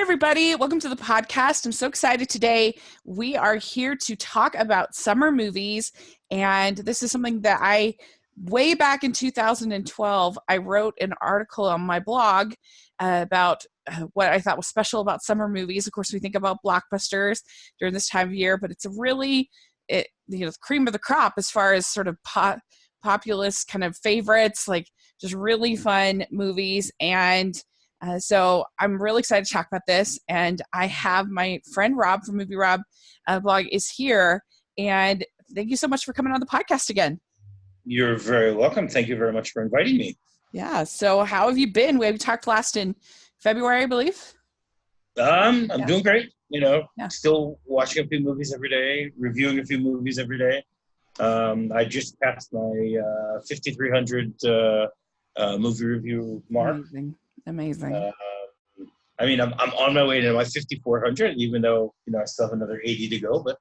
everybody. Welcome to the podcast. I'm so excited today. We are here to talk about summer movies. And this is something that way back in 2012, I wrote an article on my blog about what I thought was special about summer movies. Of course, we think about blockbusters during this time of year, but it's the cream of the crop as far as sort of populist kind of favorites, like just really fun movies. And so I'm really excited to talk about this. And I have my friend Rob from MovieRob blog is here. And thank you so much for coming on the podcast again. You're very welcome. Thank you very much for inviting me. Yeah. So how have you been? We talked last in February, I believe. I'm doing great. Still watching a few movies every day, reviewing a few movies every day. I just passed my 5,300 movie review mark. Amazing. I'm on my way to my 5,400, even though, I still have another 80 to go. But,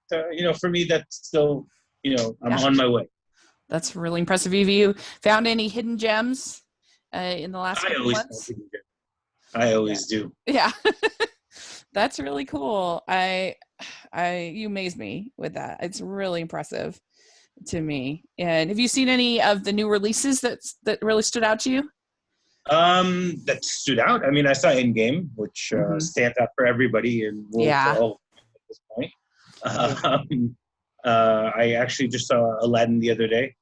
for me, that's still, I'm on my way. That's really impressive. Have you found any hidden gems in the last couple months? I always do. Yeah. That's really cool. You amaze me with that. It's really impressive to me. And have you seen any of the new releases that really stood out to you? That stood out. I saw Endgame, which stands out for everybody and will at this point. I actually just saw Aladdin the other day,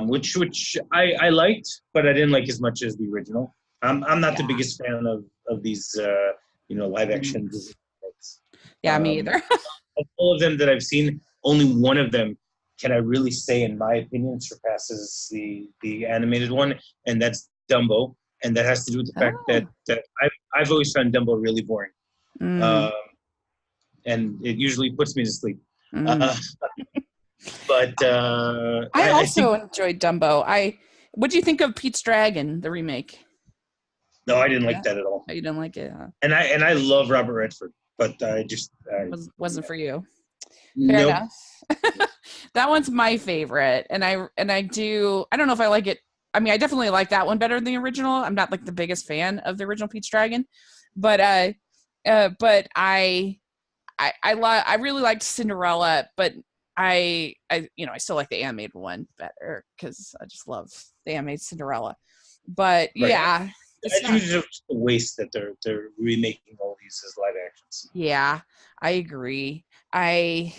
which I liked, but I didn't like as much as the original. I'm not the biggest fan of these live action Disney movies. Yeah, me either. Of all of them that I've seen, only one of them can I really say, in my opinion, surpasses the animated one, and that's Dumbo. And that has to do with the fact that I've always found Dumbo really boring. And it usually puts me to sleep. But I also enjoyed Dumbo. What do you think of Pete's Dragon, the remake? No, I didn't like that at all. Oh, you didn't like it, huh? And I love Robert Redford, but wasn't for you. Fair enough. That one's my favorite, and I don't know if I like it. I definitely like that one better than the original. I'm not like the biggest fan of the original Pete's Dragon, but I really liked Cinderella, but I still like the animated one better because I just love the animated Cinderella. But right. Yeah, it's just a waste that they're remaking all these as live actions. Yeah, I agree. I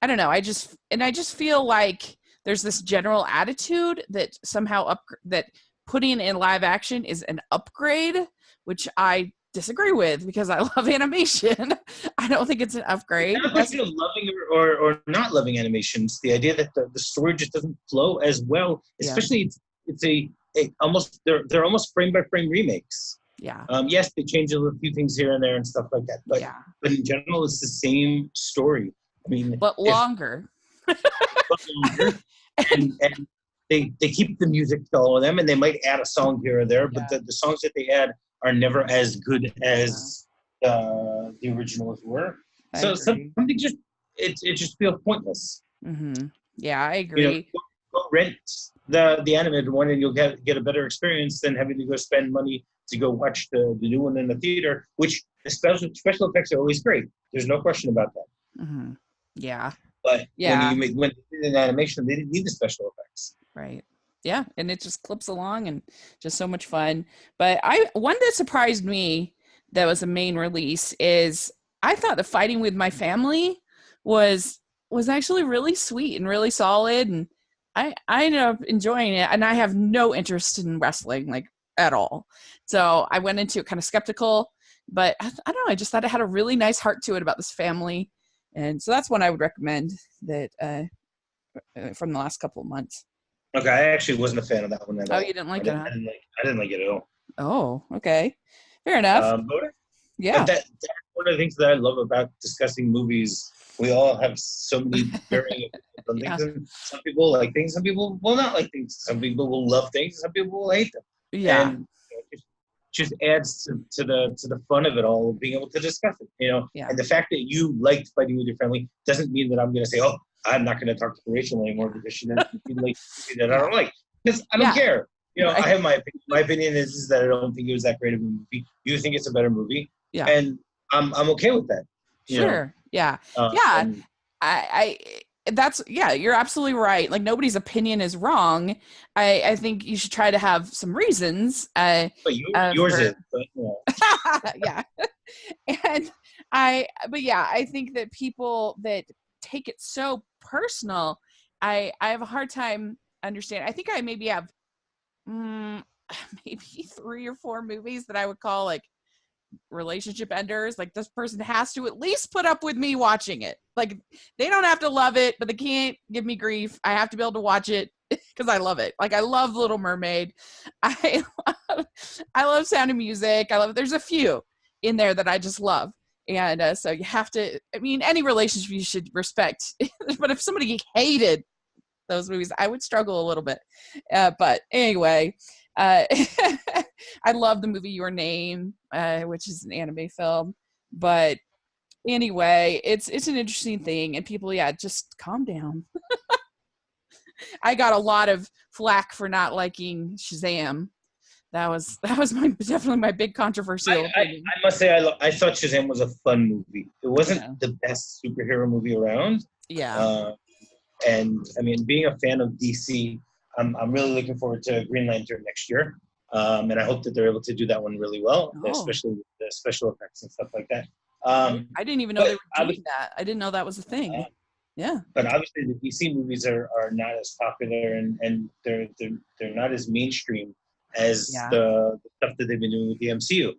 don't know. I just feel like there's this general attitude that somehow that putting in live action is an upgrade, which I disagree with because I love animation. I don't think it's an upgrade. Not like loving or not loving animations. The idea that the story just doesn't flow as well, especially it's almost they're almost frame by frame remakes. Yeah. Yes, they change a few things here and there and stuff like that, but in general, it's the same story. But longer. and they keep the music to all of them, and they might add a song here or there, but the songs that they add are never as good as the originals were. So something it just feels pointless. Mm-hmm. Yeah, I agree. Go rent the animated one, and you'll get a better experience than having to go spend money to go watch the new one in the theater. Which the special effects are always great. There's no question about that. Mm-hmm. Yeah. But when they did an animation, they didn't need the special effects. Right. Yeah, and it just clips along and just so much fun. But one that surprised me that was a main release is I thought the Fighting with My Family was actually really sweet and really solid, and I ended up enjoying it. And I have no interest in wrestling, like at all. So I went into it kind of skeptical, but I don't know. I just thought it had a really nice heart to it about this family. And so that's one I would recommend that from the last couple of months. Okay, I actually wasn't a fan of that one at all. Oh, you didn't like it, huh? I didn't like it at all. Oh, okay. Fair enough. Yeah. That's one of the things that I love about discussing movies. We all have so many varying opinions on things. Some people like things, some people will not like things. Some people will love things, some people will hate them. Yeah. And it just adds to the fun of it all, being able to discuss it. Yeah. And the fact that you liked Fighting with Your Family doesn't mean that I'm going to say, oh, I'm not going to talk to Rachel anymore because she didn't like that I don't like. Because I don't care. Right. I have my opinion. My opinion is that I don't think it was that great of a movie. You think it's a better movie, Yeah. and I'm okay with that. Sure. Yeah. Yeah. And I that's yeah, you're absolutely right. Like nobody's opinion is wrong. I think you should try to have some reasons. but yours For, is. But, yeah. And but yeah, I think that people that take it so personal, I have a hard time understanding. I think I maybe have maybe 3 or 4 movies that I would call like relationship enders. Like this person has to at least put up with me watching it. Like they don't have to love it, but they can't give me grief. I have to be able to watch it because I love it. Like I love Little Mermaid. I I love Sound of Music. There's a few in there that I just love. And so you have to, I mean, any relationship you should respect. But if somebody hated those movies, I would struggle a little bit. But anyway, I love the movie Your Name, which is an anime film. But anyway, it's an interesting thing, and people, yeah, just calm down. I got a lot of flack for not liking Shazam. That was definitely my big controversial. I must say I thought Shazam was a fun movie. It wasn't the best superhero movie around. Yeah. And I mean, being a fan of DC, I'm really looking forward to Green Lantern next year. And I hope that they're able to do that one really well, especially with the special effects and stuff like that. I didn't even know they were doing that. I didn't know that was a thing. Yeah. But obviously, the DC movies are not as popular and they're not as mainstream as the stuff that they've been doing with the MCU.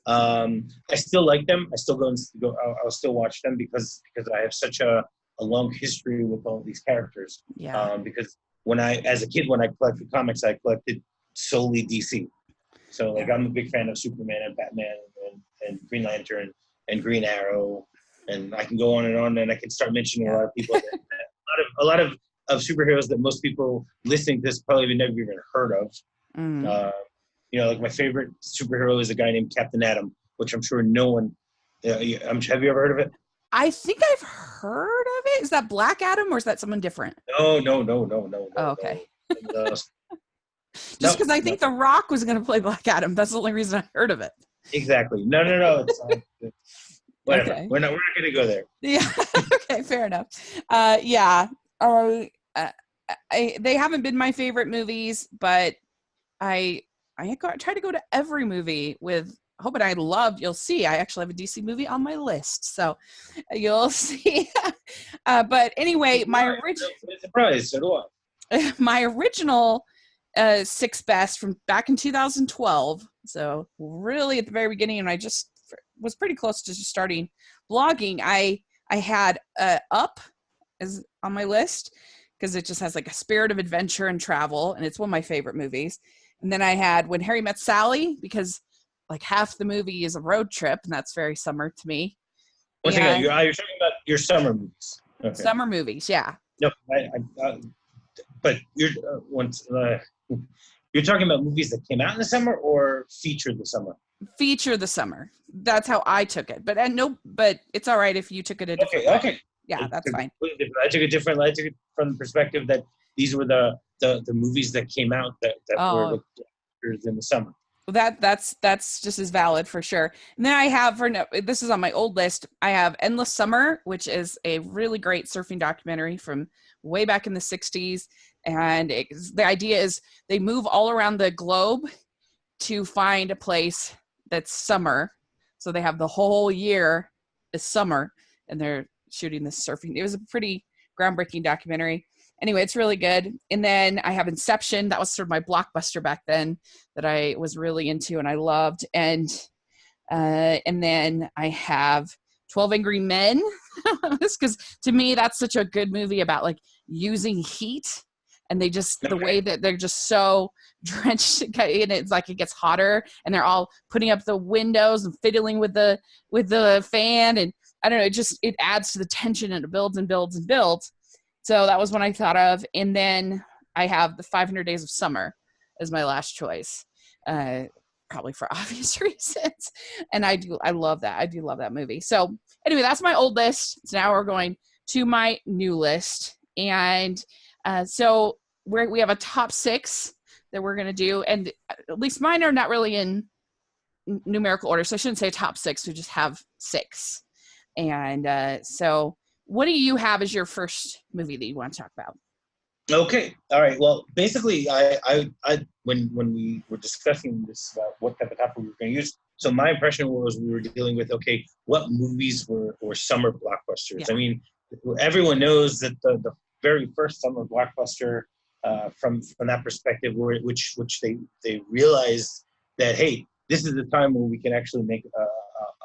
I still like them. I still I'll still watch them because I have such a long history with all these characters. Yeah. Because as a kid, when I collected comics, I collected solely DC. So like I'm a big fan of Superman and Batman and Green Lantern and Green Arrow, and I can go on, and I can start mentioning a lot of people. A lot of superheroes that most people listening to this probably have never even heard of. Like my favorite superhero is a guy named Captain Atom, which I'm sure no one. Have you ever heard of it? I think I've heard of it. Is that Black Adam or is that someone different? No. Oh, okay. Just because I think The Rock was going to play Black Adam. That's the only reason I heard of it. Exactly. No. It's whatever. Okay. We're not going to go there. Yeah. Okay. Fair enough. They haven't been my favorite movies, but I try to go to every movie with hope, and you'll see. I actually have a DC movie on my list, so you'll see. But anyway, my original 6 best from back in 2012. So really at the very beginning, and I just was pretty close to just starting blogging. I had Up is on my list because it just has like a spirit of adventure and travel, and it's one of my favorite movies. And then I had When Harry Met Sally because like half the movie is a road trip, and that's very summer to me. Once again, you're talking about your summer movies. Okay. Summer movies, yeah. No, but you're talking about movies that came out in the summer or feature the summer? Feature the summer. That's how I took it. But it's all right if you took it a different way. Okay. Yeah, that's fine. I took it from the perspective that these were the movies that came out that were in the summer. Well, that's just as valid for sure. And then I have this is on my old list. I have Endless Summer, which is a really great surfing documentary from way back in the 60s. And the idea is they move all around the globe to find a place that's summer. So they have the whole year is summer, and they're shooting this surfing. It was a pretty groundbreaking documentary. Anyway, it's really good. And then I have Inception. That was sort of my blockbuster back then that I was really into and I loved. And then I have 12 Angry Men. Because to me, that's such a good movie about like using heat. And they just, the way that they're just so drenched and it's like it gets hotter and they're all putting up the windows and fiddling with the fan. And I don't know, it adds to the tension and it builds and builds and builds. So that was one I thought of. And then I have the 500 Days of Summer as my last choice, probably for obvious reasons. And I love that. I do love that movie. So anyway, that's my old list. So now we're going to my new list. And so we have a top 6 that we're going to do. And at least mine are not really in numerical order. So I shouldn't say top 6. We just have 6. And so what do you have as your first movie that you want to talk about? Okay. All right. Well, basically, I when we were discussing this about what type of topic we were going to use, so my impression was we were dealing with, okay, what movies were summer blockbusters? Yeah. I mean, everyone knows that the very first summer blockbuster, from that perspective, which they realized that, hey, this is the time where we can actually make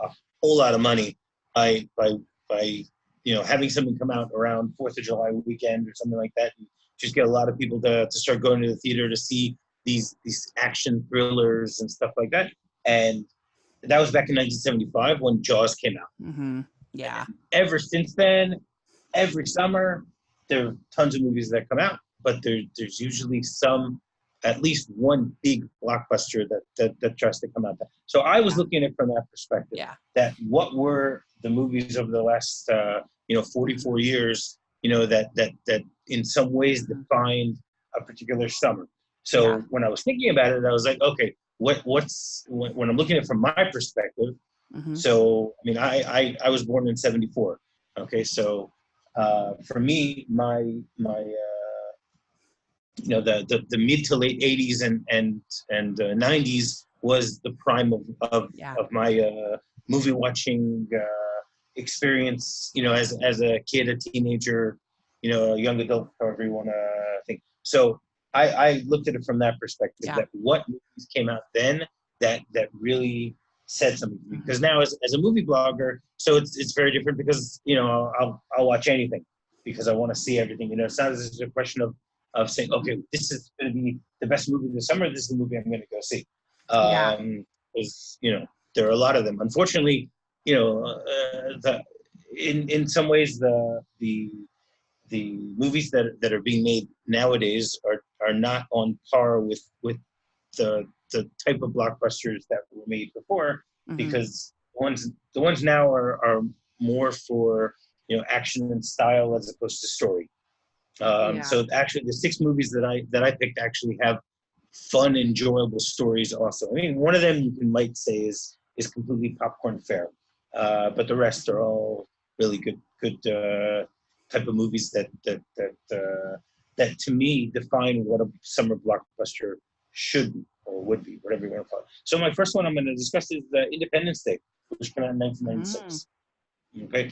a whole lot of money by having something come out around 4th of July weekend or something like that. And just get a lot of people to start going to the theater to see these action thrillers and stuff like that. And that was back in 1975 when Jaws came out. Mm-hmm. Yeah. And ever since then, every summer, there are tons of movies that come out, but there's usually at least one big blockbuster that tries to come out. So I was looking at it from that perspective. Yeah. That what were the movies over the last 44 years, that in some ways defined a particular summer. So when I was thinking about it, I was like, okay, what's when I'm looking at it from my perspective. Mm-hmm. So I mean, I was born in 74. Okay, so for me, my the mid to late 80s and 90s was the prime of my movie watching experience, as a kid, a teenager, a young adult, however you want to think. So I looked at it from that perspective, that what movies came out then that really said something to me. Because now as a movie blogger, so it's very different, because I'll watch anything because I want to see everything. It's not as a question of saying, okay, this is going to be the best movie of the summer, this is the movie I'm going to go see. Because there are a lot of them. Unfortunately, in some ways the movies that are being made nowadays are not on par with the type of blockbusters that were made before, because the ones now are more for action and style as opposed to story. So actually, the 6 movies that I picked actually have fun, enjoyable stories. Also, I mean, one of them you might say is completely popcorn fare, but the rest are all really good type of movies that to me define what a summer blockbuster should be or would be, whatever you want to call it. So my first one I'm going to discuss is Independence Day, which came out in 1996. Okay.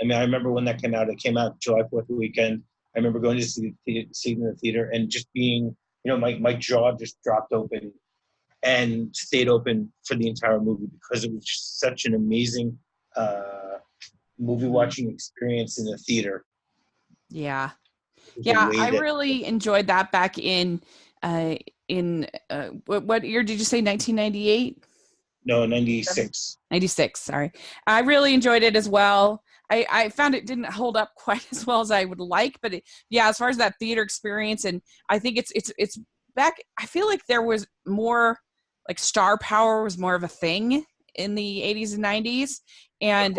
I mean, I remember when that came out. It came out July 4th weekend. I remember going to see it in the theater and just being, my jaw just dropped open and stayed open for the entire movie, because it was just such an amazing movie watching experience in the theater. Yeah. I really enjoyed that back in what year did you say? 1998? No, 96. 96, sorry. I really enjoyed it as well. I found it didn't hold up quite as well as I would like, but as far as that theater experience, and I think it's back, I feel like there was more, like, star power was more of a thing in the 80s and 90s, and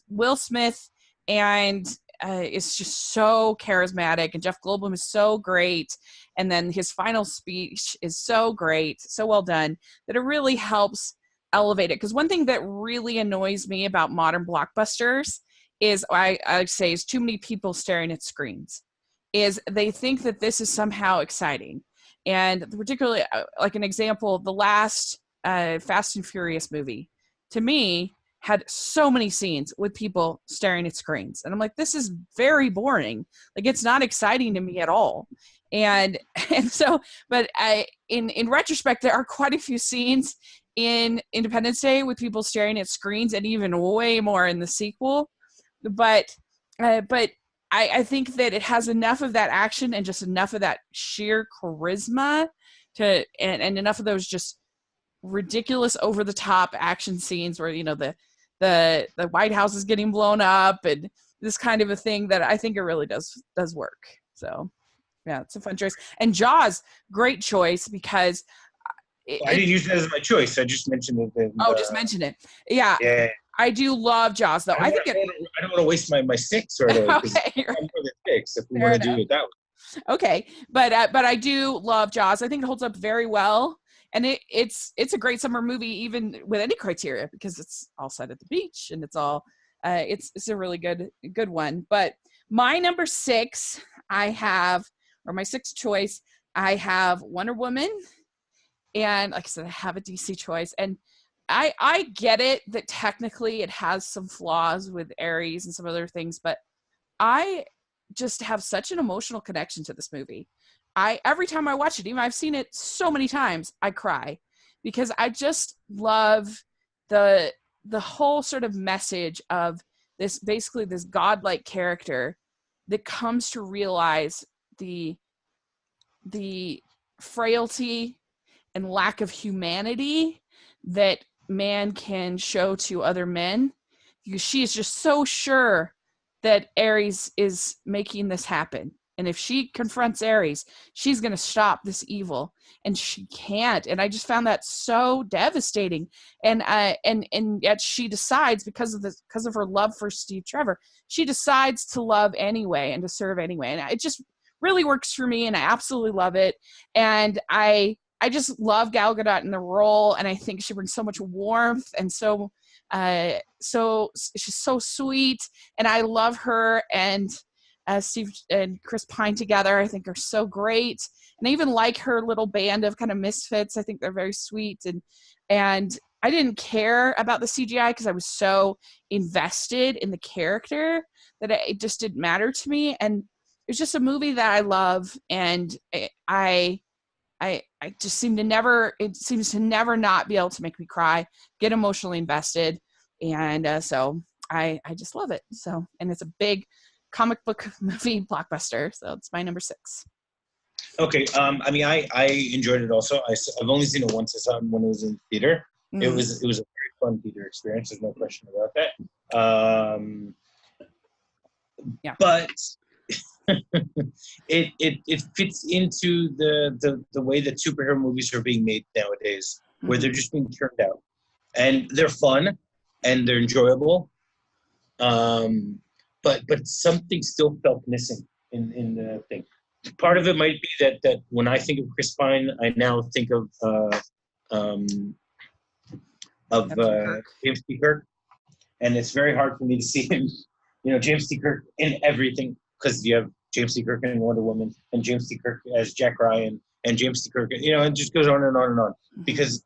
Will Smith and is just so charismatic, and Jeff Goldblum is so great, and then his final speech is so great, so well done, that it really helps elevate it. Because one thing that really annoys me about modern blockbusters is, I say, is too many people staring at screens. Is they think that this is somehow exciting. And particularly, like an example, the last Fast and Furious movie, to me, had so many scenes with people staring at screens. And I'm like, this is very boring. Like, it's not exciting to me at all. And so, but in retrospect, there are quite a few scenes in Independence Day with people staring at screens, and even way more in the sequel. But I think that it has enough of that action and just enough of that sheer charisma and enough of those just ridiculous over the top action scenes where, the White House is getting blown up and this kind of a thing, that I think it really does work. So yeah, it's a fun choice. And Jaws, great choice, because I didn't use that as my choice. I just mentioned it. Just mention it. Yeah. I do love Jaws, though. I don't want to waste my 6 right away. Okay, I'm for the 6 if we want to do it that way. Okay, but I do love Jaws. I think it holds up very well, and it's a great summer movie even with any criteria because it's all set at the beach and it's all it's a really good one. But my number six, I have, or my sixth choice, I have Wonder Woman, and like I said, I have a DC choice, and I get it that technically it has some flaws with Ares and some other things, but I just have such an emotional connection to this movie. I every time I watch it, even I've seen it so many times, I cry because I just love the whole sort of message of this, basically this godlike character that comes to realize the frailty and lack of humanity that man can show to other men. Because she is just so sure that Ares is making this happen. And if she confronts Ares, she's going to stop this evil, and she can't. And I just found that so devastating. And yet she decides, because of her love for Steve Trevor, she decides to love anyway and to serve anyway. And it just really works for me, and I absolutely love it. And I just love Gal Gadot in the role, and I think she brings so much warmth and so she's so sweet, and I love her and Steve and Chris Pine together, I think, are so great. And I even like her little band of kind of misfits. I think they're very sweet, and I didn't care about the CGI because I was so invested in the character that it just didn't matter to me. And it's just a movie that I love, and I just seem to never, it seems to never not be able to make me cry, get emotionally invested. And so I just love it. So, and it's a big comic book movie blockbuster. So it's my number six. Okay. I mean, I enjoyed it also. I've only seen it once. I saw it when it was in theater. It was a very fun theater experience. There's no question about that. Yeah. But it fits into the way that superhero movies are being made nowadays, where they're just being turned out, and they're fun and they're enjoyable, but something still felt missing in the thing. Part of it might be that when I think of Chris Pine, I now think of James T. Kirk, and it's very hard for me to see him, James T. Kirk in everything, because you have James T. Kirk in Wonder Woman, and James T. Kirk as Jack Ryan, and James T. Kirk, it just goes on and on and on, because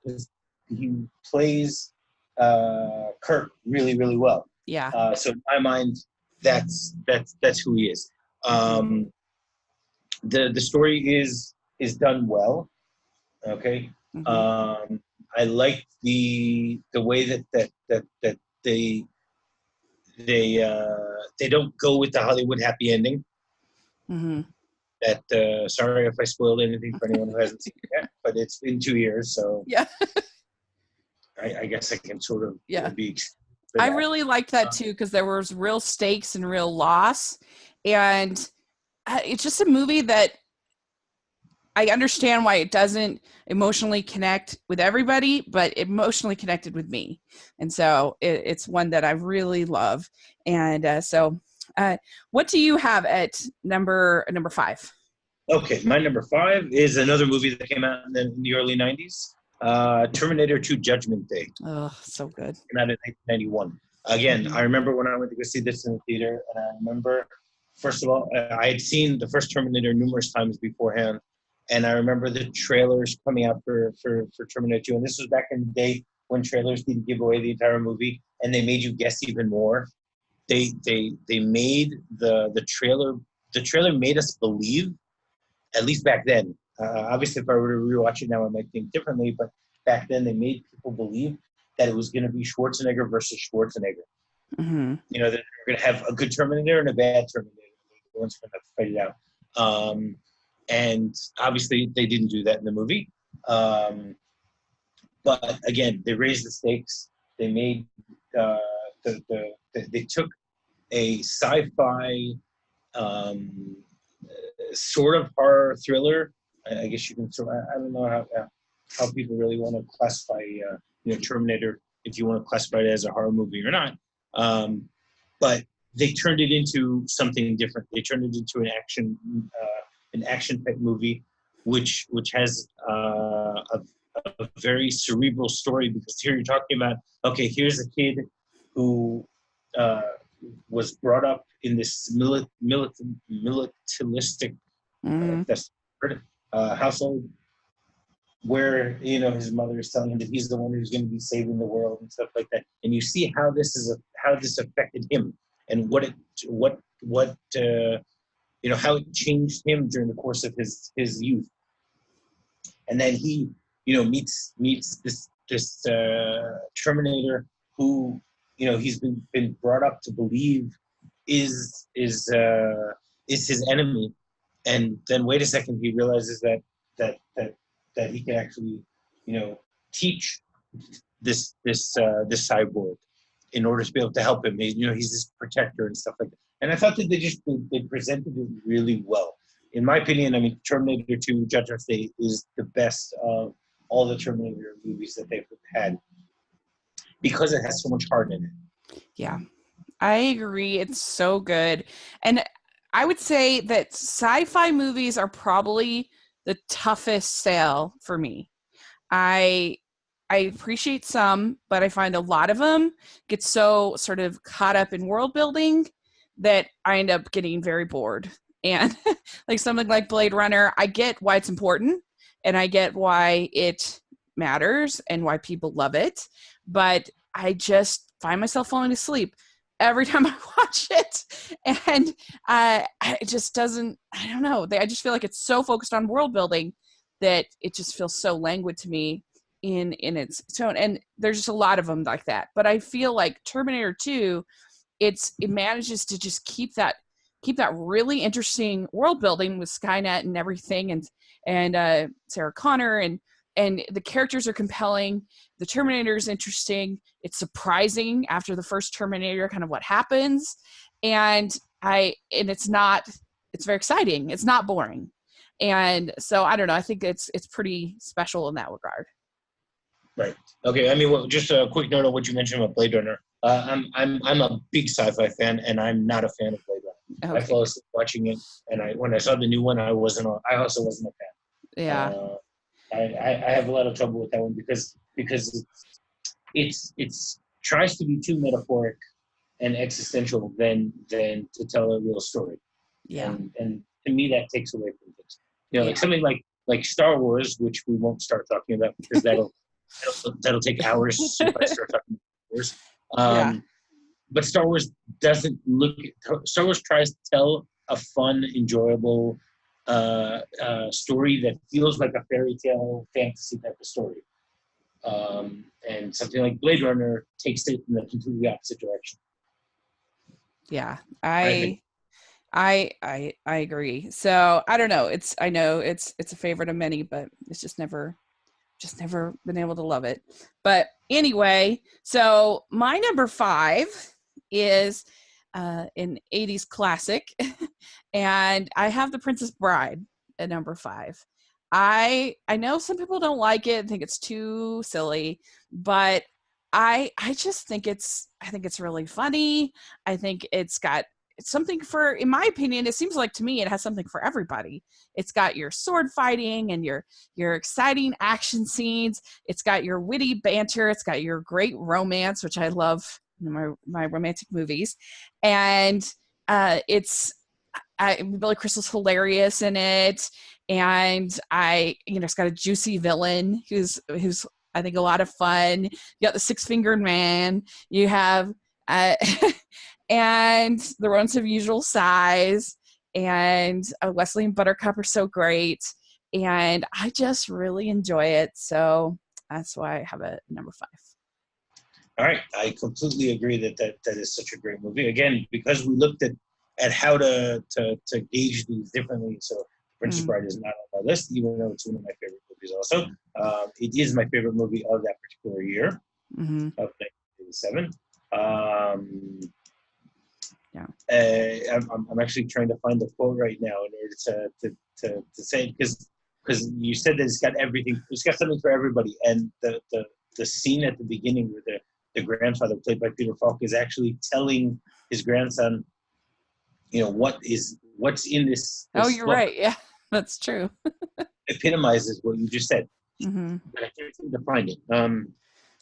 he plays Kirk really, really well. Yeah. So in my mind, that's who he is. The story is done well. Okay. I like the way that they don't go with the Hollywood happy ending. That sorry if I spoiled anything for anyone who hasn't seen it yet, but it's been 2 years, so yeah. I guess I can sort of be. I really liked that too, because there was real stakes and real loss, and it's just a movie that I understand why it doesn't emotionally connect with everybody, but emotionally connected with me. And so it's one that I really love. And so what do you have at number five? Okay, my number five is another movie that came out in the early 90s, Terminator 2 Judgment Day. Oh, so good. Came out in 1991. Again, I remember when I went to go see this in the theater, and I remember, first of all, I had seen the first Terminator numerous times beforehand, and I remember the trailers coming out for Terminator 2, and this was back in the day when trailers didn't give away the entire movie, and they made you guess even more. They made the trailer made us believe, at least back then. Obviously, if I were to rewatch it now, I might think differently, but back then they made people believe that it was going to be Schwarzenegger versus Schwarzenegger. That they were going to have a good Terminator and a bad Terminator. The ones going to fight it out. And obviously, they didn't do that in the movie. But again, they raised the stakes. They made they took a sci-fi sort of horror thriller. I guess you can sort of, I don't know how people really want to classify Terminator, if you want to classify it as a horror movie or not. But they turned it into something different. They turned it into an action an action type movie, which has a very cerebral story, because here you're talking about, okay, here's a kid who was brought up in this militaristic household, where his mother is telling him that he's the one who's going to be saving the world and stuff like that, and you see how this affected him, and how it changed him during the course of his youth. And then he meets this Terminator who he's been brought up to believe is his enemy, and then wait a second, he realizes that he can actually teach this cyborg in order to be able to help him. He's this protector and stuff like that. And I thought that they presented it really well. In my opinion, I mean, Terminator 2: Judgment Day is the best of all the Terminator movies that they've had, because it has so much heart in it. Yeah, I agree. It's so good. And I would say that sci-fi movies are probably the toughest sell for me. I appreciate some, but I find a lot of them get so sort of caught up in world building that I end up getting very bored. And like something like Blade Runner, I get why it's important and I get why it matters and why people love it, but I just find myself falling asleep every time I watch it. And it just doesn't, I don't know. I just feel like it's so focused on world building that it just feels so languid to me in its tone. And there's just a lot of them like that. But I feel like Terminator 2, it manages to just keep that really interesting world building with Skynet and everything, and Sarah Connor, and the characters are compelling. The Terminator is interesting. It's surprising after the first Terminator, kind of what happens, and it's very exciting. It's not boring, and so I don't know. I think it's pretty special in that regard. Right. Okay. I mean, well, just a quick note on what you mentioned about Blade Runner. I'm a big sci-fi fan, and I'm not a fan of Blade Runner. Okay. I fell asleep watching it, and when I saw the new one, I also wasn't a fan. Yeah. I have a lot of trouble with that one because it's tries to be too metaphoric and existential than to tell a real story. Yeah. And to me, that takes away from things. Like something like Star Wars, which we won't start talking about because that'll take hours if I start talking about Star Wars. But Star Wars Star Wars tries to tell a fun, enjoyable story that feels like a fairy tale fantasy type of story. And something like Blade Runner takes it in the completely opposite direction. Yeah, I agree. So I don't know. I know it's a favorite of many, but it's just never been able to love it. But anyway, so my number 5 is an 80s classic, and I have The Princess Bride at number 5. I know some people don't like it, think it's too silly, but I just think it's really funny. I think it's got something in my opinion, it seems like to me it has something for everybody. It's got your sword fighting and your exciting action scenes. It's got your witty banter. It's got your great romance, which I love in my romantic movies. And Billy Crystal's hilarious in it. And it's got a juicy villain who's I think a lot of fun. You got the six-fingered man. You have and the rodents of usual size, and Wesley and Buttercup are so great, and I just really enjoy it. So that's why I have it number 5. All right, I completely agree that is such a great movie. Again, because we looked at how to gauge these differently. So Princess Bride is not on my list, even though it's one of my favorite movies. Also, it is my favorite movie of that particular year of 1987. I'm actually trying to find the quote right now in order to say it, because you said that it's got everything. It's got something for everybody, and the scene at the beginning where the grandfather, played by Peter Falk, is actually telling his grandson, what's in this oh, you're book. right. Yeah. That's true. Epitomizes what you just said. Mm-hmm. But I can't seem to find it.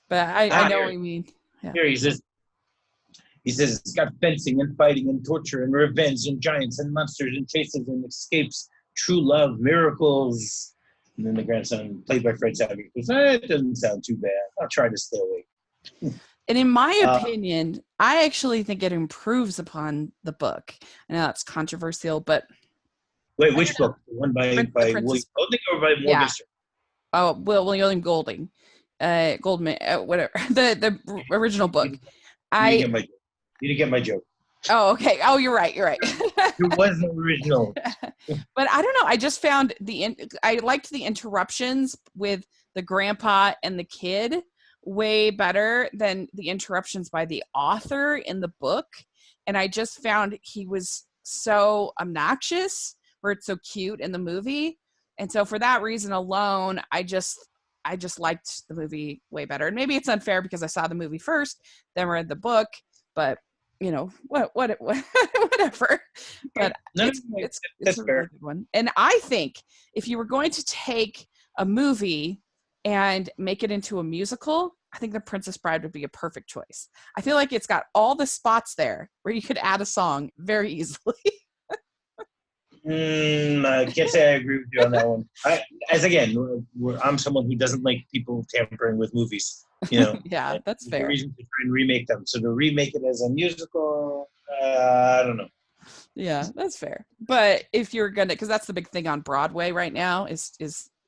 But I know what you mean. Yeah. Here he says it's got fencing and fighting and torture and revenge and giants and monsters and chases and escapes, true love, miracles. And then the grandson, played by Fred Savage, goes, it doesn't sound too bad. I'll try to stay away. And in my opinion, I actually think it improves upon the book. I know that's controversial, but wait, which book? The one by William Golding or by Morgenstern? Oh, William Golding, Goldman, whatever. The original book. You didn't get my joke. Oh, okay. Oh, you're right. It wasn't original. But I don't know. I just found I liked the interruptions with the grandpa and the kid way better than the interruptions by the author in the book. And I just found he was so obnoxious, where it's so cute in the movie. And so for that reason alone, I just liked the movie way better. And maybe it's unfair because I saw the movie first, then read the book, but whatever. But it's a really good one. And I think if you were going to take a movie and make it into a musical, I think The Princess Bride would be a perfect choice. I feel like it's got all the spots there where you could add a song very easily. I can't say I agree with you on that one. I'm someone who doesn't like people tampering with movies. Yeah, that's fair. Reason to try and remake them. So to remake it as a musical, I don't know. Yeah, that's fair. But if you're gonna, because that's the big thing on Broadway right now is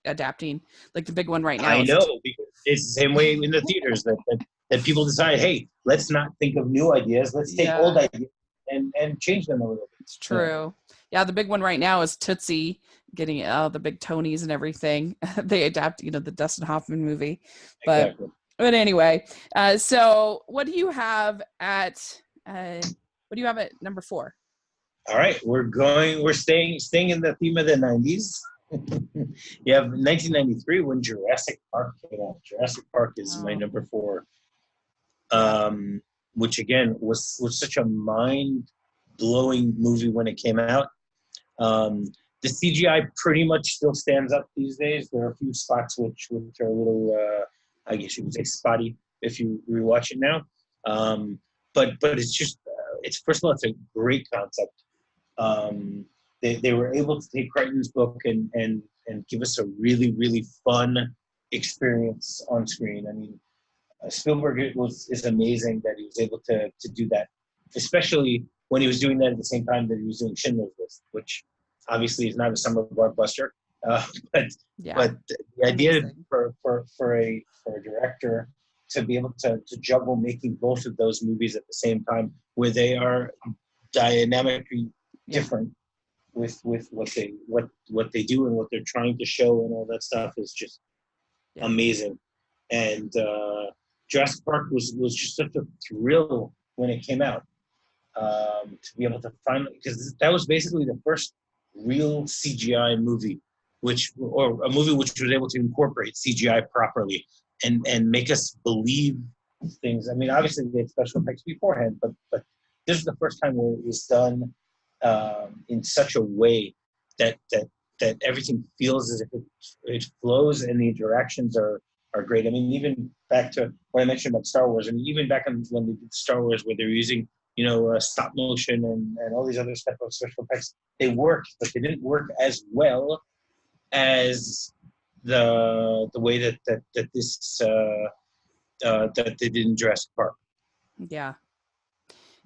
adapting. Like the big one right now. I know, because it's the same way in the theaters that people decide, hey, let's not think of new ideas. Let's take old ideas and change them a little bit. It's true. Yeah, the big one right now is Tootsie, getting the big Tonys and everything. They adapt, the Dustin Hoffman movie. Exactly. But anyway, so what do you have at number 4? All right, we're staying in the theme of the 90s. You have 1993 when Jurassic Park came out. Jurassic Park is my number 4. Which again was such a mind-blowing movie when it came out. The CGI pretty much still stands up these days. There are a few spots which are a little, I guess you could say, spotty if you rewatch it now. But it's just, first of all, it's a great concept. They were able to take Crichton's book and give us a really, really fun experience on screen. I mean, Spielberg is amazing that he was able to do that, especially when he was doing that at the same time that he was doing Schindler's List, which obviously is not a summer blockbuster. But the idea for a director to be able to juggle making both of those movies at the same time, where they are dynamically different with what they do and what they're trying to show and all that stuff, is just amazing. And Jurassic Park was just such a thrill when it came out, to be able to because that was basically the first real CGI movie, or a movie which was able to incorporate CGI properly and make us believe things. I mean, obviously they had special effects beforehand, but this is the first time where it was done in such a way that everything feels as if it flows and the interactions are great. I mean, even back to what I mentioned about Star Wars, and even back when they did Star Wars, where they were using, stop motion and all these other type of special effects, they worked, but they didn't work as well as the way that they did in Jurassic Park.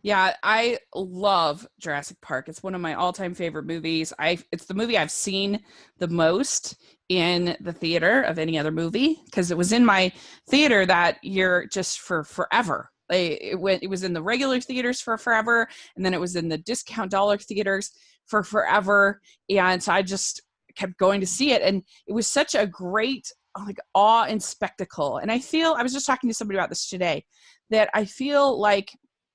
Yeah, I love Jurassic Park. It's one of my all-time favorite movies. It's the movie I've seen the most in the theater of any other movie, because it was in my theater that year just for forever. It was in the regular theaters for forever, and then it was in the discount dollar theaters for forever. And so I just kept going to see it, and it was such a great awe and spectacle. And I was just talking to somebody about this today, that I feel like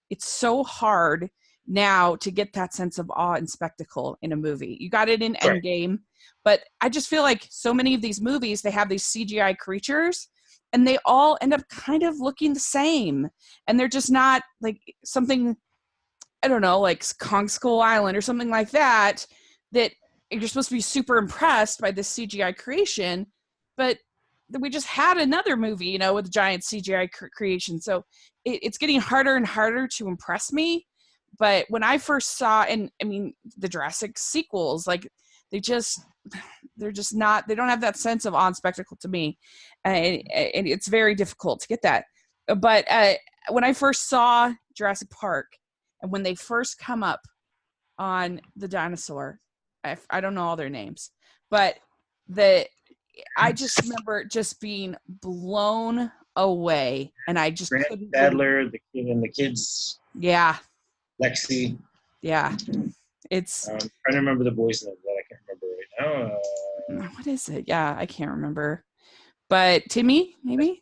it's so hard now to get that sense of awe and spectacle in a movie. You got it in Endgame, but I just feel like so many of these movies, they have these CGI creatures and they all end up kind of looking the same. And they're just not like something, I don't know, like Kong Skull Island or something like that you're supposed to be super impressed by this CGI creation, but we just had another movie, you know, with giant CGI creation. So it's getting harder and harder to impress me. But when I first saw, and I mean, the Jurassic sequels, like they're just not, they don't have that sense of on spectacle to me. And it's very difficult to get that. But when I first saw Jurassic Park, and when they first come up on the dinosaur, I don't know all their names, but I just remember just being blown away, and I just couldn't. Sadler, the kid and the kids. Yeah. Lexi. Yeah. It's. I'm trying to remember the boy's name that I can't remember right now. What is it? Yeah, I can't remember. But Timmy, maybe.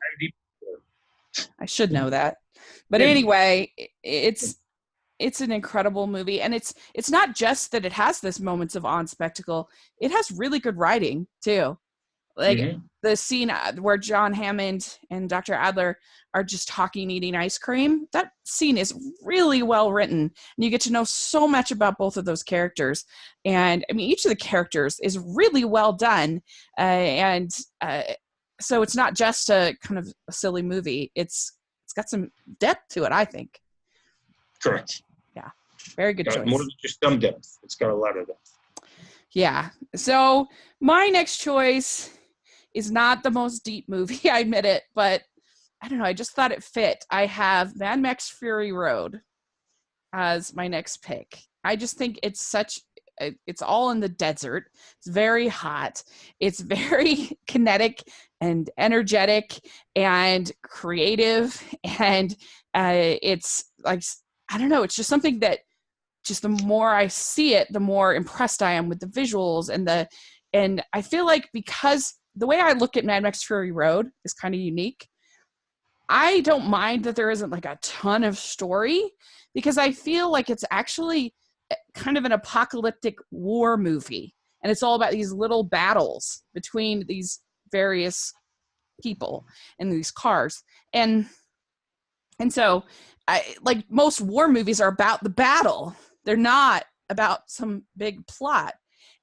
I should know that. But anyway, it's an incredible movie, and it's not just that it has this moments of on spectacle. It has really good writing too. Like the scene where John Hammond and Dr. Adler are just talking, eating ice cream. That scene is really well written, and you get to know so much about both of those characters. And I mean, each of the characters is really well done, so it's not just a kind of a silly movie. It's got some depth to it, I think. Correct. Yeah, very good choice. More than just some depth. It's got a lot of depth. Yeah. So my next choice is not the most deep movie, I admit it, but I don't know, I just thought it fit. I have Mad Max Fury Road as my next pick. I just think it's all in the desert. It's very hot. It's very kinetic and energetic and creative. And it's like, I don't know, it's just something that just the more I see it, the more impressed I am with the visuals and I feel like because the way I look at Mad Max Fury Road is kind of unique. I don't mind that there isn't like a ton of story because I feel like it's actually kind of an apocalyptic war movie. And it's all about these little battles between these various people and these cars. And so like most war movies are about the battle. They're not about some big plot.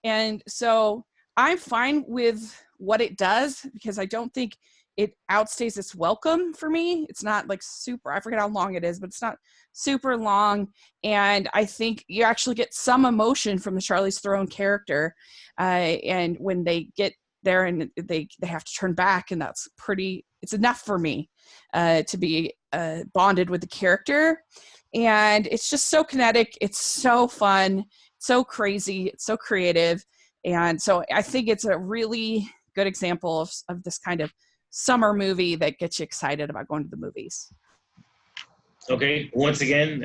And so I'm fine with what it does because I don't think it outstays its welcome for me. It's not like super, I forget how long it is, but it's not super long. And I think you actually get some emotion from the Charlize Theron character. And when they get there and they have to turn back, and that's it's enough for me to be bonded with the character. And it's just so kinetic. It's so fun, so crazy, it's so creative. And so I think it's a really good example of this kind of summer movie that gets you excited about going to the movies. Okay. Once again,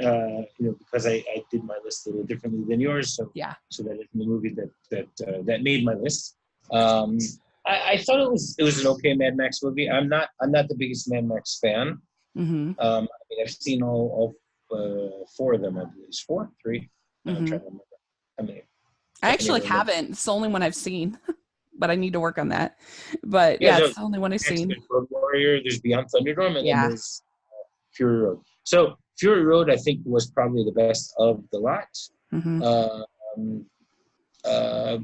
because I did my list a little differently than yours, so that isn't the movie that made my list. I thought it was an okay Mad Max movie. I'm not the biggest Mad Max fan. Mm-hmm. I mean, I've seen all four of them, I believe. Four, three. Mm-hmm. I'm trying to remember. I mean, I actually haven't. It's the only one I've seen, but I need to work on that. But it's the only one I've seen. Road Warrior, there's Beyond Thunderdome, and then there's Fury Road. So Fury Road, I think, was probably the best of the lot. Mm-hmm.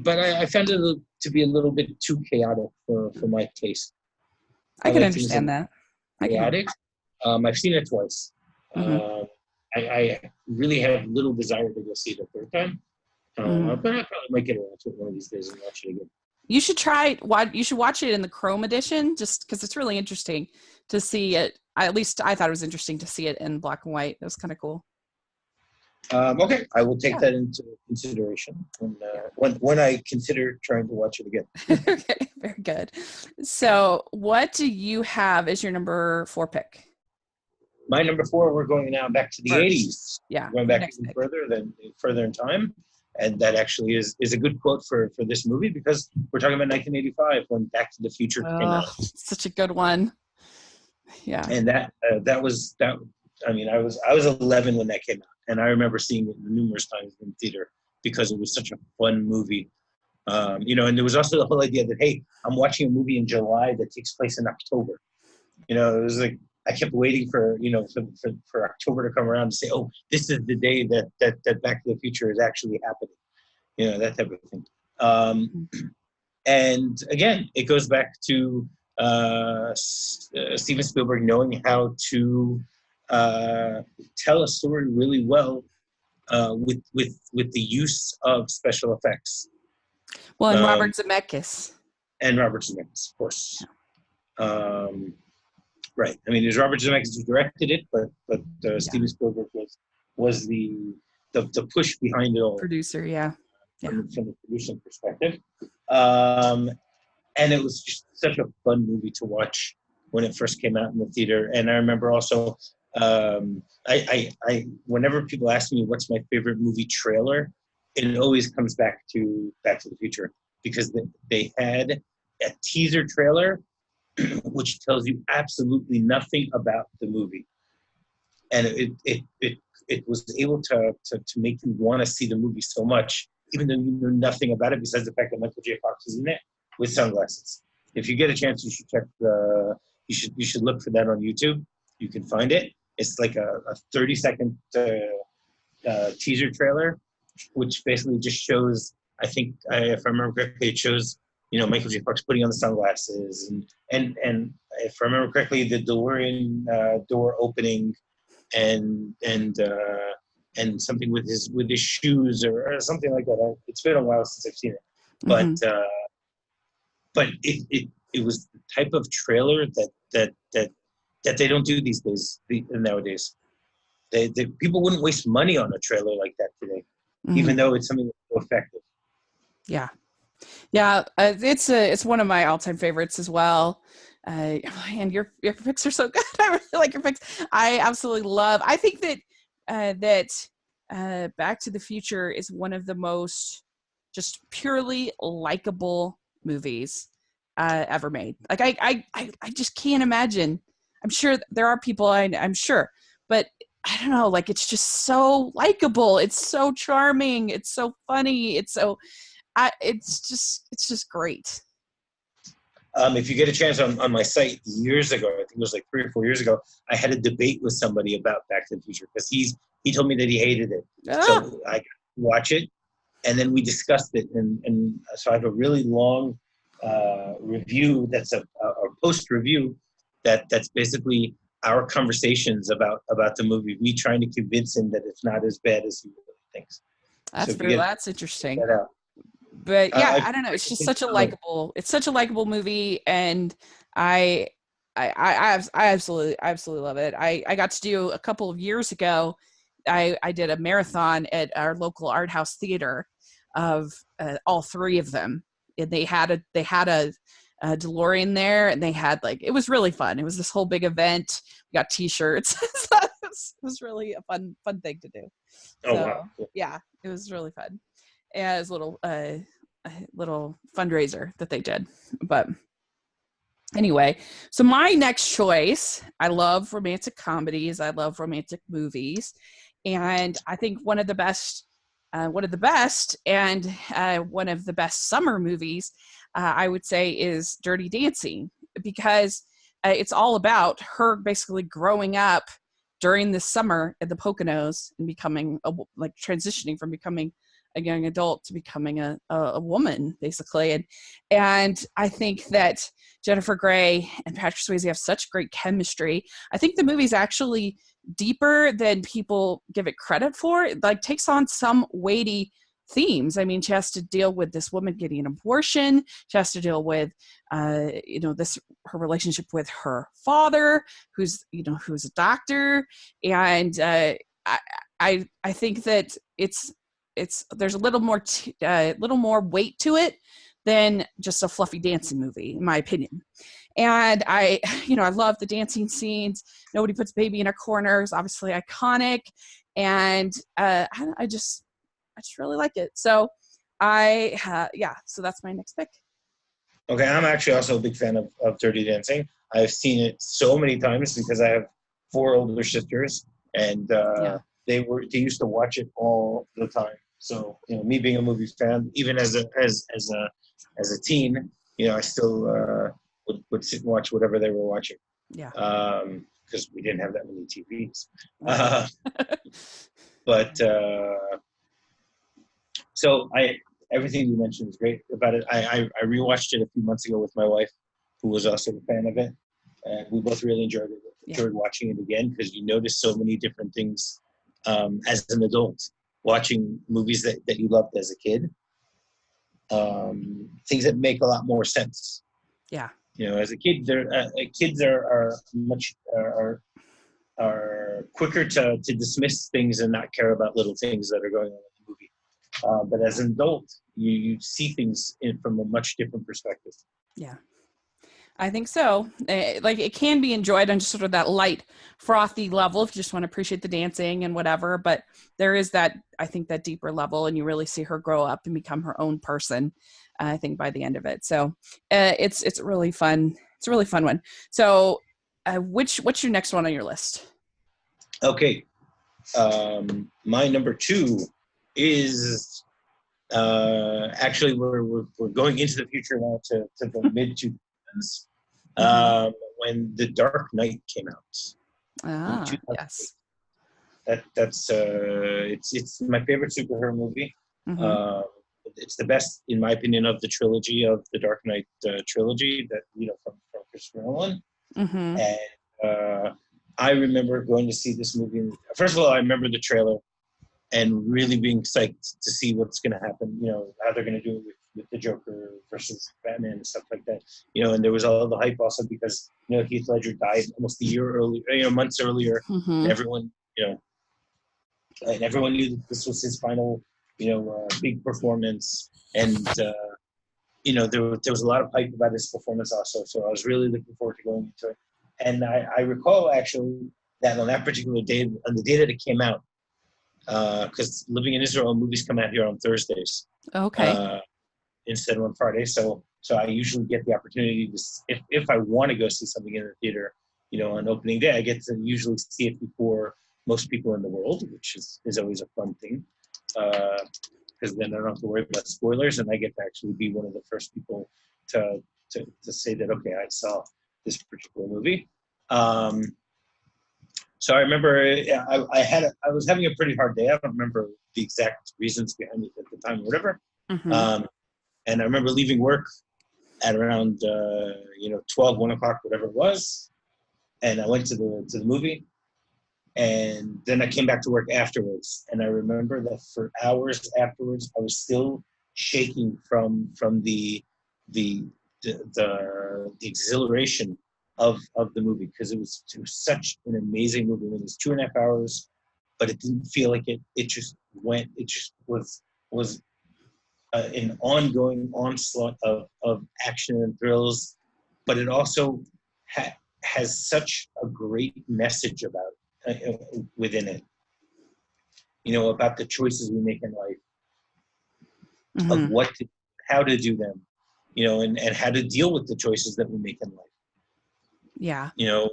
But I found it to be a little bit too chaotic for my taste. I can understand that. Chaotic. I've seen it twice. Mm-hmm. I really have little desire to go see it a third time. But I probably might get around to it one of these days and watch it again. You should watch it in the Chrome edition, just because it's really interesting to see it. At least I thought it was interesting to see it in black and white. It was kind of cool. Okay, I will take that into consideration when I consider trying to watch it again. Okay, very good. So, what do you have as your number 4 pick? My number 4, we're going now back to the 80s. Yeah, going back even further in time. And that actually is a good quote for this movie because we're talking about 1985 when Back to the Future came out. Such a good one. Yeah. And that was. I mean, I was 11 when that came out, and I remember seeing it numerous times in theater because it was such a fun movie. And there was also the whole idea that, hey, I'm watching a movie in July that takes place in October. It was like I kept waiting for October to come around to say, oh, this is the day that Back to the Future is actually happening. That type of thing. And again, it goes back to Steven Spielberg knowing how to tell a story really well with the use of special effects. Well, and Robert Zemeckis. And Robert Zemeckis, of course. Right. I mean, it was Robert Zemeckis who directed it, but Steven Spielberg was the push behind it all. Producer, from the producing perspective. And it was just such a fun movie to watch when it first came out in the theater. And I remember also, I whenever people ask me what's my favorite movie trailer, it always comes back to the Future, because they had a teaser trailer which tells you absolutely nothing about the movie, and it was able to make you want to see the movie so much, even though you know nothing about it besides the fact that Michael J. Fox is in it with sunglasses. If you get a chance, you should check you should look for that on YouTube. You can find it. It's like a 30-second teaser trailer, which basically just shows, I think, if I remember correctly, it shows, Michael J. Fox putting on the sunglasses, and if I remember correctly, the DeLorean door opening, and something with his shoes or something like that. It's been a while since I've seen it, but it was the type of trailer that they don't do these days nowadays. They people wouldn't waste money on a trailer like that today, even though it's something that's so effective. Yeah, it's one of my all-time favorites as well. And your picks are so good. I really like your picks. I absolutely love. I think that Back to the Future is one of the most just purely likable movies ever made. Like I just can't imagine. I'm sure there are people I'm sure, but I don't know. Like, it's just so likable. It's so charming. It's so funny. It's just great. If you get a chance on my site years ago, I think it was like 3 or 4 years ago, I had a debate with somebody about Back to the Future, because he told me that he hated it. So I watch it, and then we discussed it, and so I have a really long review that's a post review that's basically our conversations about the movie. We trying to convince him that it's not as bad as he really thinks. That's interesting. But yeah, I don't know. It's just such a likable movie, and I absolutely love it. I got to do a couple of years ago. I did a marathon at our local art house theater of all three of them, and they had a DeLorean there, and they had, like, it was really fun. It was this whole big event. We got T-shirts. So it was really a fun thing to do. Wow. Yeah, it was really fun. Yeah, it was a little fundraiser that they did. But anyway, so my next choice, I love romantic comedies. I love romantic movies. And I think one of the best and one of the best summer movies, I would say, is Dirty Dancing, because it's all about her basically growing up during the summer at the Poconos and becoming transitioning from becoming a young adult to becoming a woman, basically. And I think that Jennifer Grey and Patrick Swayze have such great chemistry. I think the movie's actually deeper than people give it credit for. It takes on some weighty themes. I mean, she has to deal with this woman getting an abortion. She has to deal with, her relationship with her father, who's a doctor. And I think that there's a little more weight to it than just a fluffy dancing movie, in my opinion. And I love the dancing scenes. Nobody Puts Baby in a Corner is obviously iconic, and I just really like it. So so that's my next pick. Okay, I'm actually also a big fan of Dirty Dancing. I've seen it so many times because I have 4 older sisters, and they used to watch it all the time. So, me being a movie fan, even as a teen, I still would sit and watch whatever they were watching. Yeah. Because we didn't have that many TVs. Right. But so everything you mentioned is great about it. I rewatched it a few months ago with my wife, who was also a fan of it, and we both really enjoyed it. Enjoyed watching it again because you notice so many different things as an adult watching movies that you loved as a kid. Things that make a lot more sense. Yeah. As a kid, kids are much are quicker to dismiss things and not care about little things that are going on in the movie. But as an adult, you see things from a much different perspective. Yeah. I think so. Like it can be enjoyed on just sort of that light, frothy level if you just want to appreciate the dancing and whatever. But there is that, I think, that deeper level, and you really see her grow up and become her own person. I think by the end of it, so it's really fun. It's a really fun one. So, what's your next one on your list? Okay, my number 2 is actually we're going into the future now to the mid 2000s. When The Dark Knight came out. Yes. That's it's my favorite superhero movie. It's the best, in my opinion, of the trilogy of the Dark Knight trilogy that from Christopher Nolan. And I remember going to see this movie. First of all, I remember the trailer and really being psyched to see what's going to happen. How they're going to do it with the Joker versus Batman and stuff like that. And there was all the hype also because Heath Ledger died almost a year earlier, months earlier. And everyone, and everyone knew that this was his final, big performance. And there was a lot of hype about his performance also. So I was really looking forward to going into it. And I recall actually that on that particular day, on the day that it came out, because living in Israel, movies come out here on Thursdays. Okay. Instead of on Friday. So I usually get the opportunity to, if I want to go see something in the theater, on opening day, I get to usually see it before most people in the world, which is always a fun thing. Because then I don't have to worry about spoilers, and I get to actually be one of the first people to say that, okay, I saw this particular movie. So I remember I was having a pretty hard day. I don't remember the exact reasons behind it at the time or whatever. And I remember leaving work at around 12, 1 o'clock, whatever it was. And I went to the movie. And then I came back to work afterwards. And I remember that for hours afterwards, I was still shaking from the exhilaration of the movie, because it was such an amazing movie. I mean, it was 2.5 hours, but it didn't feel like it. It just was an ongoing onslaught of action and thrills, but it also has such a great message within it. About the choices we make in life, of how to do them, and how to deal with the choices that we make in life. Yeah. The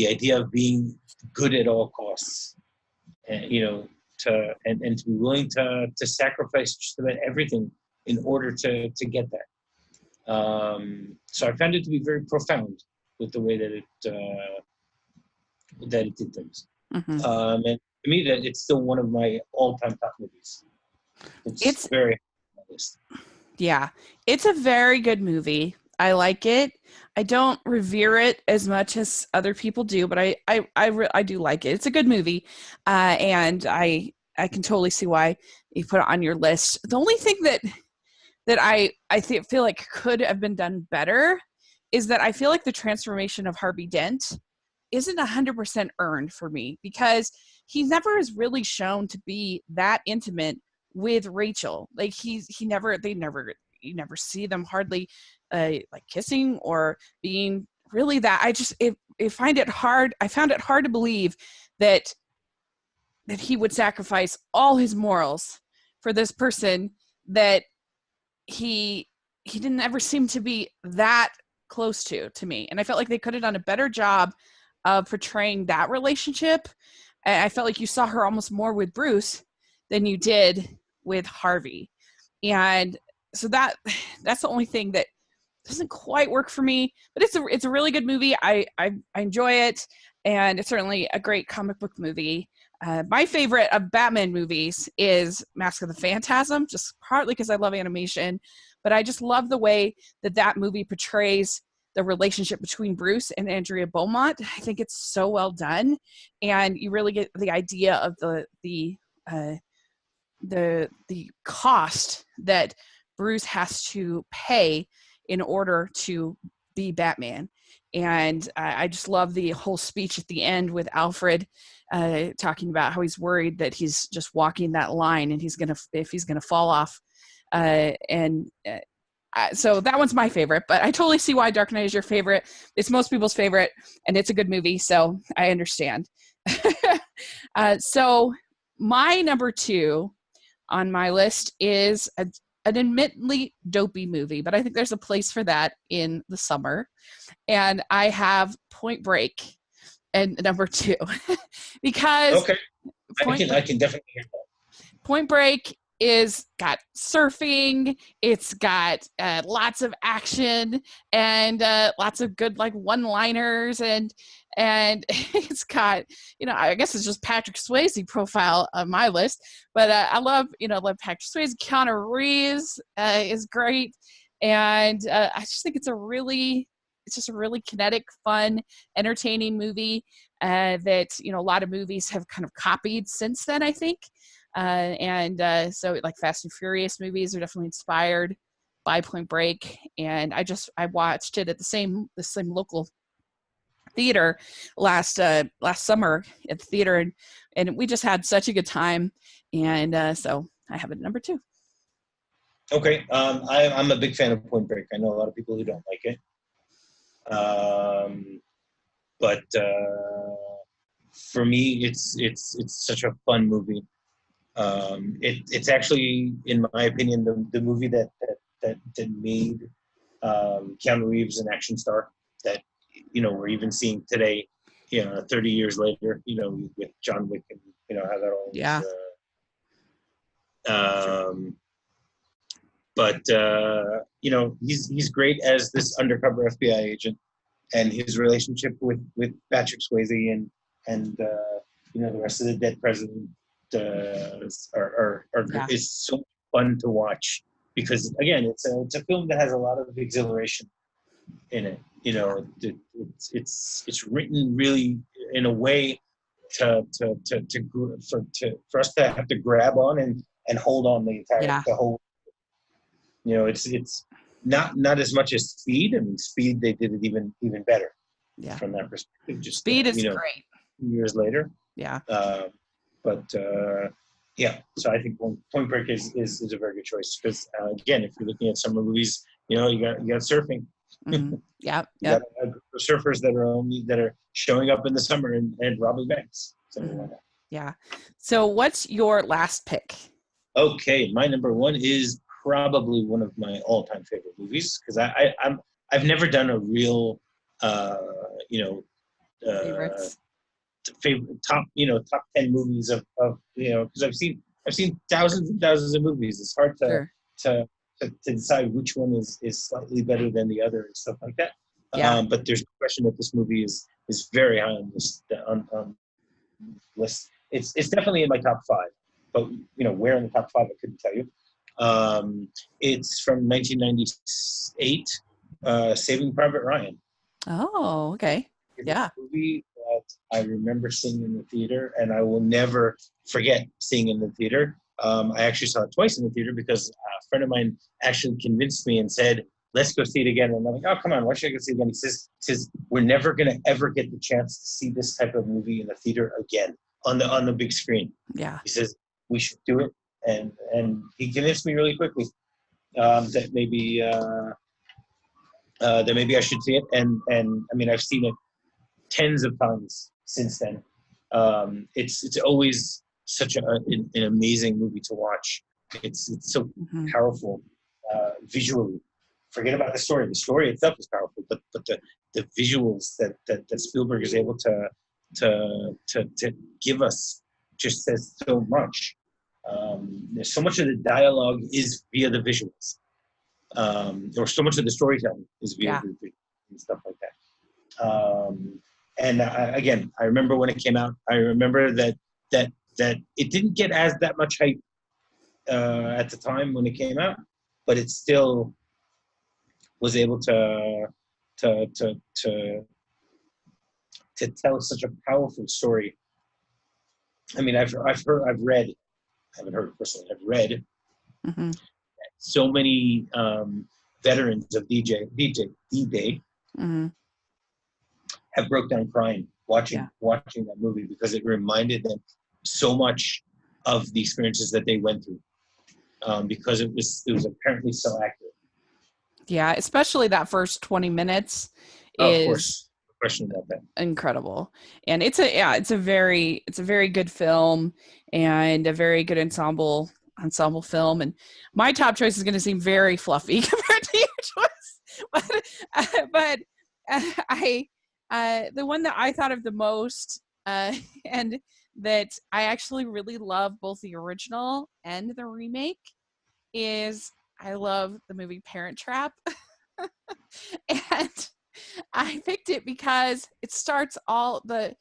idea of being good at all costs, and to be willing to sacrifice just about everything in order to get that. So I found it to be very profound with the way that it did things. And to me, that it's still one of my all-time top movies. It's very high on my list. Yeah, it's a very good movie. I like it. I don't revere it as much as other people do, but I do like it. It's a good movie, and I can totally see why you put it on your list. The only thing that I feel like could have been done better is that I feel like the transformation of Harvey Dent isn't 100% earned for me, because he never is really shown to be that intimate with Rachel. Like you never see them hardly like kissing or being really that. I found it hard to believe that he would sacrifice all his morals for this person that he didn't ever seem to be that close to me. And I felt like they could have done a better job of portraying that relationship. And I felt like you saw her almost more with Bruce than you did with Harvey. And so that's the only thing that doesn't quite work for me, but it's a really good movie. I enjoy it, and it's certainly a great comic book movie. My favorite of Batman movies is Mask of the Phantasm, just partly because I love animation, but I just love the way that movie portrays the relationship between Bruce and Andrea Beaumont. I think it's so well done, and you really get the idea of the cost that Bruce has to pay in order to be Batman. And I just love the whole speech at the end with Alfred talking about how he's worried that he's just walking that line and if he's gonna fall off. So that one's my favorite, but I totally see why Dark Knight is your favorite. It's most people's favorite, and it's a good movie, so I understand. So my number 2 on my list is an admittedly dopey movie, but I think there's a place for that in the summer. And I have Point Break and number 2 because okay, I can definitely hear that. Point Break is got surfing, it's got lots of action and lots of good like one-liners and it's got, I guess it's just Patrick Swayze profile on my list, but I love Patrick Swayze. Keanu Reeves is great, and I just think it's just a really kinetic, fun, entertaining movie that a lot of movies have kind of copied since then, I think. So like Fast and Furious movies are definitely inspired by Point Break, and I watched it at the same local theater last summer at the theater, and we just had such a good time, and so I have it at number 2. Okay, I'm a big fan of Point Break. I know a lot of people who don't like it, but for me, it's such a fun movie. It's actually, in my opinion, the movie that made Keanu Reeves an action star that we're even seeing today, 30 years later, with John Wick and how that all Yeah. But he's great as this undercover FBI agent, and his relationship with Patrick Swayze and the rest of the dead president is so fun to watch, because again it's a film that has a lot of exhilaration in it. It's written really in a way for us to have to grab on and hold on the whole. It's not as much as Speed. I mean, Speed, they did it even better. Yeah. From that perspective, just Speed is great. Years later. Yeah. So I think Point Break is a very good choice, because again, if you're looking at summer movies, you got surfing. Mm-hmm. Yeah. You got surfers that are showing up in the summer and robbing banks. So yeah. So what's your last pick? Okay, my number 1 is probably one of my all-time favorite movies, because I've never done a real favorite top 10 movies of because I've seen thousands and thousands of movies. It's hard to decide which one is slightly better than the other and stuff like that. Yeah. But there's no question that this movie is very high on this list. It's definitely in my top 5, but where in the top 5 I couldn't tell you. It's from 1998, Saving Private Ryan. Oh, okay. It's a movie that I remember seeing in the theater, and I will never forget seeing in the theater. I actually saw it twice in the theater because a friend of mine actually convinced me and said, "Let's go see it again." And I'm like, "Oh, come on, why should I go see it again?" He says, "We're never going to ever get the chance to see this type of movie in the theater again on the big screen." Yeah. He says, "We should do it." And he convinced me really quickly that maybe I should see it. And I mean, I've seen it tens of times since then. It's always such an amazing movie to watch. It's so powerful visually. Forget about the story. The story itself is powerful, but the visuals that Spielberg is able to give us just says so much. There's so much of the dialogue is via the visuals, or so much of the storytelling is via the visuals and stuff like that. And again, I remember when it came out. I remember that that it didn't get that much hype at the time when it came out, but it still was able to to to to to tell such a powerful story. I mean, I've read, I haven't heard personally, I've read Mm-hmm. so many veterans of D-Day Mm-hmm. have broke down crying watching that movie because it reminded them so much of the experiences that they went through, because it was apparently so accurate. Yeah, especially that first 20 minutes Of is course, no question about that. incredible. And it's a very good film and a very good ensemble film. And my top choice is going to seem very fluffy compared to your choice, but I the one that I thought of the most, and that I actually really love both the original and the remake, is I love the movie Parent Trap. And I picked it because it starts all the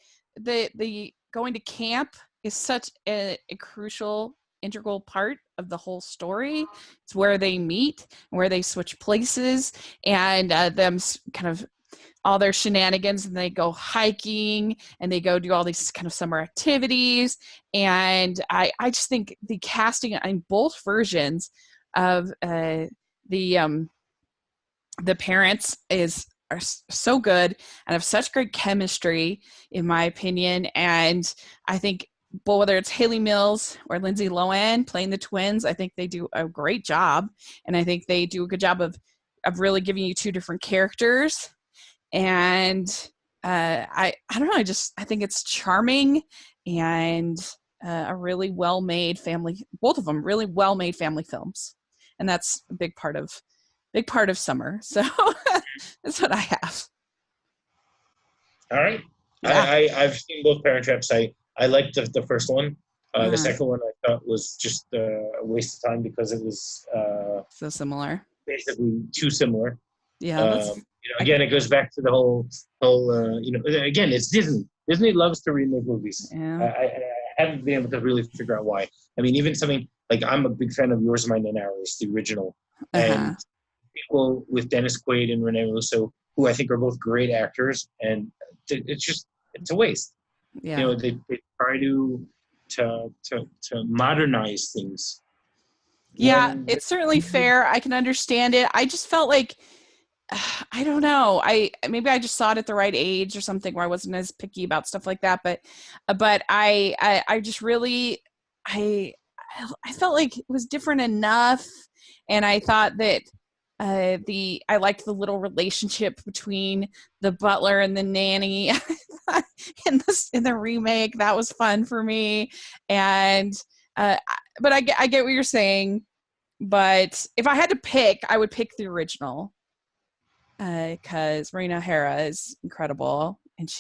going to camp is such a crucial integral part of the whole story. It's where they meet, where they switch places, and them kind of all their shenanigans, and they go hiking and they go do all these kind of summer activities. And I just think the casting in both versions of the parents are so good and have such great chemistry, in my opinion. And I think whether it's Haley Mills or Lindsay Lohan playing the twins, I think they do a great job. And I think they do a good job of really giving you two different characters. And I don't know, I think it's charming and a really well-made family, both of them really well-made family films. And that's a big part of summer. So that's what I have. All right. Yeah. I've seen both Parent Traps. I liked the first one. The second one I thought was just a waste of time because it was so similar. Basically too similar. Yeah. Again, it goes back to the whole again, it's Disney. Disney loves to remake movies. Yeah. I haven't been able to really figure out why. I mean, even something like, I'm a big fan of Yours, Mine, and Ours, the original. And people with Dennis Quaid and Rene Russo, who I think are both great actors, and it's a waste. Yeah. They try to modernize things. Yeah, it's certainly fair. I can understand it. I just felt like, I don't know. Maybe I just saw it at the right age or something where I wasn't as picky about stuff like that. But I just really, I felt like it was different enough, and I thought that I liked the little relationship between the butler and the nanny in the remake. That was fun for me. And but I get what you're saying. But if I had to pick, I would pick the original, because Marina O'Hara is incredible, and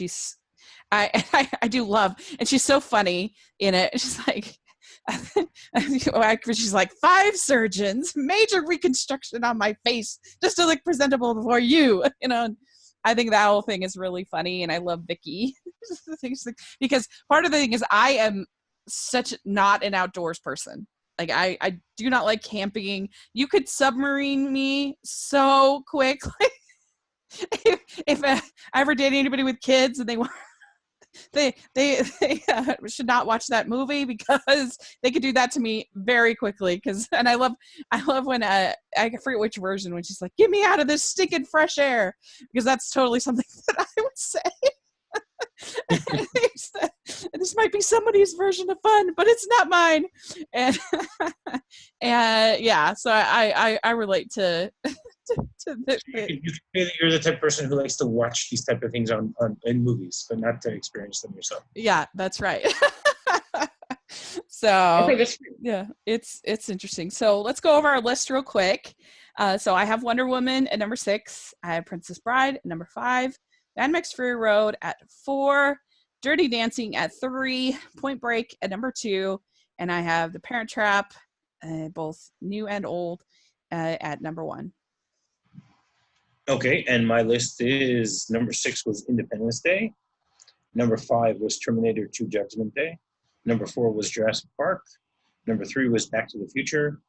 I do love, and she's so funny in it. She's like, she's like, 5 surgeons, major reconstruction on my face just to look presentable before you. I think that whole thing is really funny, and I love Vicky because part of the thing is I am such not an outdoors person. Like, I do not like camping. You could submarine me so quickly. if I ever date anybody with kids and they should not watch that movie, because they could do that to me very quickly. And I love when I forget which version, when she's like, "Get me out of this stinking fresh air," because that's totally something that I would say. This might be somebody's version of fun, but it's not mine. And yeah, so I relate to you feel that you're the type of person who likes to watch these type of things in movies, but not to experience them yourself. Yeah, that's right. So okay, that's great. Yeah, it's interesting. So let's go over our list real quick. So I have Wonder Woman at number 6. I have Princess Bride at number 5. Mad Max Fury Road at 4. Dirty Dancing at 3. Point Break at number 2. And I have The Parent Trap, both new and old, at number 1. Okay, and my list is, number 6 was Independence Day. Number 5 was Terminator 2 Judgment Day. Number 4 was Jurassic Park. Number 3 was Back to the Future.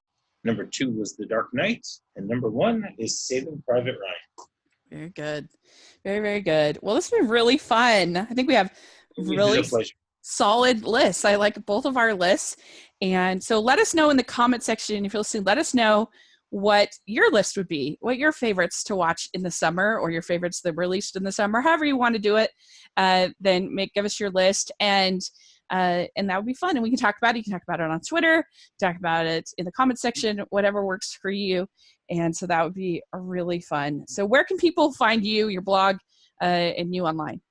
Number 2 was The Dark Knight. And number 1 is Saving Private Ryan. Very good. Very, very good. Well, this has been really fun. I think we have really solid lists. I like both of our lists. And so let us know in the comment section, if you're listening, let us know what your list would be, what your favorites to watch in the summer, or your favorites that were released in the summer, however you want to do it. Then give us your list, and that would be fun. And we can talk about it. You can talk about it on Twitter, talk about it in the comment section, whatever works for you. And so that would be really fun. So where can people find you, your blog, and you online?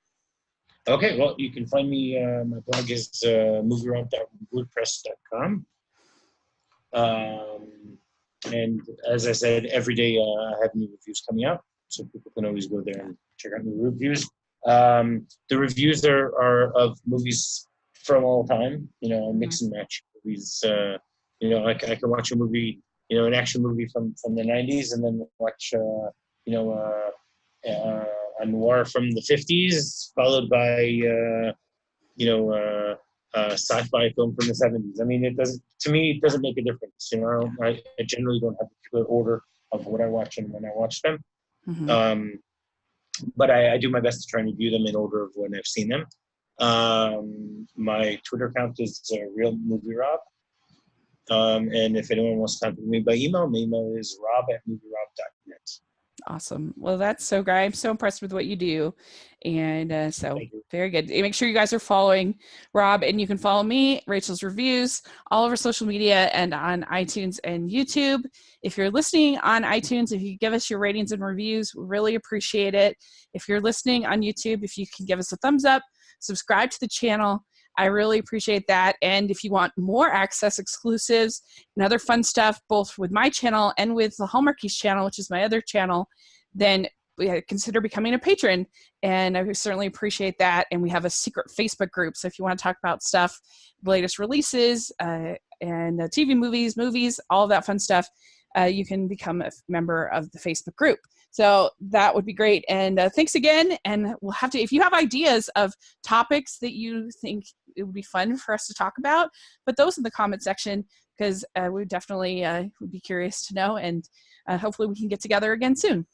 Okay, well, you can find me, my blog is MovieRob.wordpress.com. And as I said, every day I have new reviews coming out, so people can always go there and check out new reviews. The reviews are of movies from all time, I mix and match movies. I can watch a movie, an action movie from the 90s, and then watch, a noir from the 50s, followed by, a sci-fi film from the 70s. I mean, it doesn't make a difference. I generally don't have a particular order of what I watch and when I watch them. Mm-hmm. But I do my best to try and review them in order of when I've seen them. My Twitter account is Real MovieRob. And if anyone wants to contact me by email, my email is rob@movierob.net. Awesome. Well, that's so great. I'm so impressed with what you do. And so very good. Make sure you guys are following Rob, and you can follow me, Rachel's Reviews, all over social media and on iTunes and YouTube. If you're listening on iTunes, if you give us your ratings and reviews, we really appreciate it. If you're listening on YouTube, if you can give us a thumbs up, subscribe to the channel. I really appreciate that. And if you want more access, exclusives, and other fun stuff, both with my channel and with the Hallmarkies channel, which is my other channel, then consider becoming a patron. And I certainly appreciate that. And we have a secret Facebook group. So if you want to talk about stuff, the latest releases, and TV movies, all of that fun stuff, you can become a member of the Facebook group. So that would be great. And thanks again. And we'll have to, if you have ideas of topics that you think it would be fun for us to talk about, put those in the comment section, because we definitely would be curious to know. And hopefully we can get together again soon.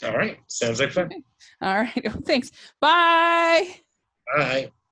All right. Sounds like fun. Okay. All right. Thanks. Bye. Bye.